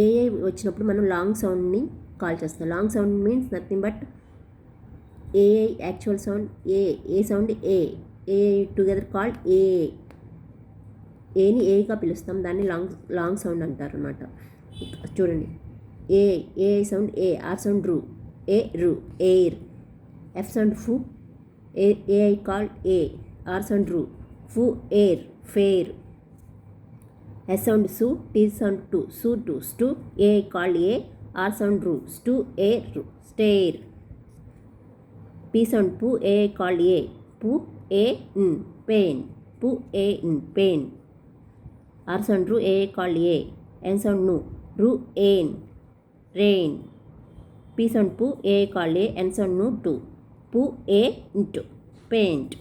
AI వచ్చినప్పుడు మనం long సౌండ్ని కాల్ చేస్తాం. Long sound means nothing but AI actual sound A sound AI together called ఏని ఏగా పిలుస్తాం, దాన్ని లాంగ్ సౌండ్ అంటారు అనమాట. చూడండి, ఏఐ సౌండ్ ఆర్ సౌండ్ రు ఎయిర్, ఎఫ్ సౌండ్ ఫు, ఏఐ కాల్డ్ ఆర్ సౌండ్ ఫు ఎయిర్ ఫెయిర్, ఎస్ సౌండ్ సు, టీ సౌండ్ టు స్టు, ఏఐ కాల్డ్ ఆర్ సౌండ్ స్టు ఎయిర్ స్టేర్, పీ సౌండ్ పు, ఏఐ కాల్డ్ పు పెయిన్, పు pain, R sound AI called N sound రు రెయిన్, పీ సౌండ్ పు, AI called N sound to పు ఇంటు పెయింట్.